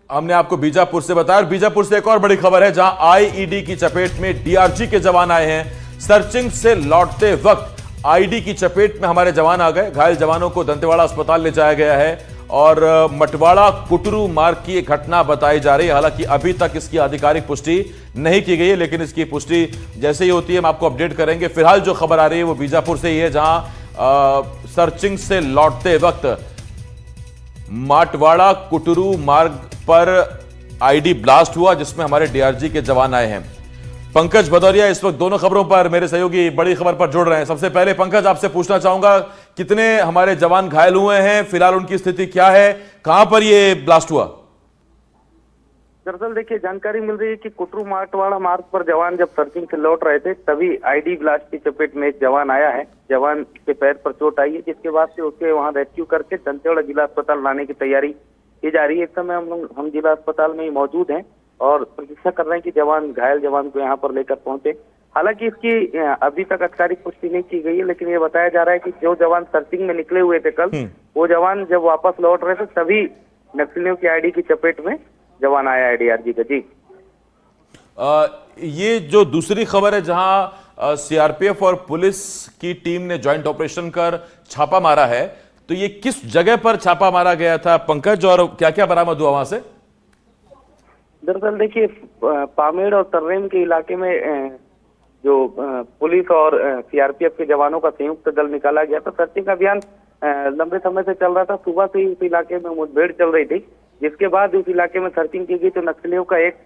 हमने आपको बीजापुर से बताया और बीजापुर से एक और बड़ी खबर है जहां आईईडी की चपेट में डीआरजी के जवान आए हैं। सर्चिंग से लौटते वक्त आईडी की चपेट में हमारे जवान आ गए। घायल जवानों को दंतेवाड़ा अस्पताल ले जाया गया है और मटवाड़ा कुटरू मार्ग की एक घटना बताई जा रही है। हालांकि अभी तक इसकी आधिकारिक पुष्टि नहीं की गई है, लेकिन इसकी पुष्टि जैसे ही होती है हम आपको अपडेट करेंगे। फिलहाल जो खबर आ रही है वो बीजापुर से ही है, जहां सर्चिंग से लौटते वक्त मटवाड़ा कुटरू मार्ग पर आईडी ब्लास्ट हुआ, जिसमें हमारे डीआरजी के जवान आए हैं। पंकज भदौरिया इस वक्त दोनों खबरों पर मेरे सहयोगी बड़ी खबर पर जुड़ रहे हैं। सबसे पहले पंकज, आपसे पूछना चाहूंगा, कितने हमारे जवान घायल हुए हैं, फिलहाल उनकी स्थिति क्या है, कहां पर ये ब्लास्ट हुआ? दरअसल देखिए, जानकारी मिल रही है कि कुटरू मटवाड़ा मार्ग पर जवान जब सर्चिंग से लौट रहे थे तभी आईडी ब्लास्ट की चपेट में एक जवान आया है। जवान के पैर पर चोट आई है, जिसके बाद से उसे वहां रेस्क्यू करके दंतेवाड़ा जिला अस्पताल लाने की तैयारी की जा रही है। इस समय हम जिला अस्पताल में ही मौजूद हैं और प्रतीक्षा कर रहे हैं कि घायल जवान को यहाँ पर लेकर पहुंचे। हालांकि इसकी अभी तक आधिकारिक पुष्टि नहीं की गई है, लेकिन ये बताया जा रहा है कि जो जवान सर्चिंग में निकले हुए थे कल, वो जवान जब वापस लौट रहे थे तभी नक्सलियों की आईडी की चपेट में जवान आया है डीआरजी का। जी, ये जो दूसरी खबर है जहां सीआरपीएफ और पुलिस की टीम ने ज्वाइंट ऑपरेशन कर छापा मारा है, तो ये किस जगह पर छापा मारा गया था पंकज, और क्या क्या बरामद हुआ वहां से? दरअसल देखिए, पामेड़ और तर्रेम के इलाके में जो पुलिस और सीआरपीएफ के जवानों का संयुक्त दल निकाला गया था। सर्चिंग अभियान लंबे समय से चल रहा था। सुबह से ही उस इलाके में मुठभेड़ चल रही थी, जिसके बाद उस इलाके में सर्चिंग की गई तो नक्सलियों का एक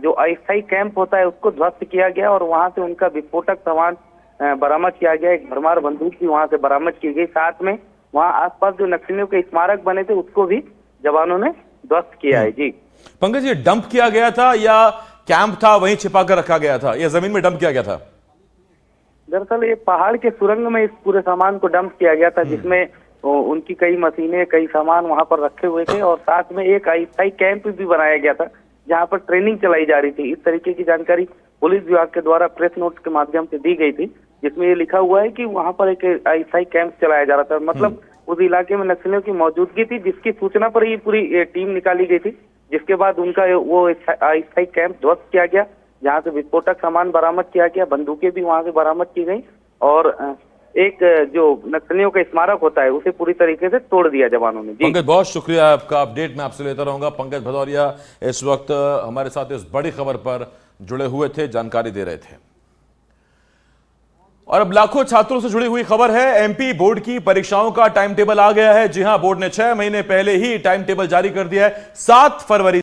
जो अस्थायी कैंप होता है उसको ध्वस्त किया गया और वहां से उनका विस्फोटक सामान बरामद किया गया। एक भरमार बंदूक भी वहां से बरामद की गई। साथ में वहां आसपास जो नक्सलियों के स्मारक बने थे उसको भी जवानों ने ध्वस्त किया है। जी पंकज, ये डंप किया गया था या कैंप था वहीं छिपा कर रखा गया था, या जमीन में डंप किया गया था? दरअसल ये पहाड़ के सुरंग में इस पूरे सामान को डंप किया गया था, जिसमें उनकी कई मशीनें, कई सामान वहां पर रखे हुए थे और साथ में एक अस्थायी कैंप भी बनाया गया था जहां पर ट्रेनिंग चलाई जा रही थी। इस तरीके की जानकारी पुलिस विभाग के द्वारा प्रेस नोट के माध्यम से दी गई थी, जिसमें ये लिखा हुआ है कि वहां पर एक अस्थायी कैंप चलाया जा रहा था। मतलब उस इलाके में नक्सलियों की मौजूदगी थी, जिसकी सूचना पर ही पूरी टीम निकाली गई थी, जिसके बाद उनका वो अस्थायी कैंप ध्वस्त किया गया, जहां से विस्फोटक सामान बरामद किया गया, बंदूकें भी वहां से बरामद की गई और एक जो नक्सलियों का स्मारक होता है उसे पूरी तरीके से तोड़ दिया जवानों ने। पंकज, बहुत शुक्रिया आपका, अपडेट मैं आपसे लेता रहूंगा। पंकज भदौरिया इस वक्त हमारे साथ इस बड़ी खबर पर जुड़े हुए थे, जानकारी दे रहे थे। और अब लाखों छात्रों से जुड़ी हुई खबर है। एमपी बोर्ड की परीक्षाओं का टाइम टेबल आ गया है। जी हां, बोर्ड ने 6 महीने पहले ही टाइम टेबल जारी कर दिया है। 7 फरवरी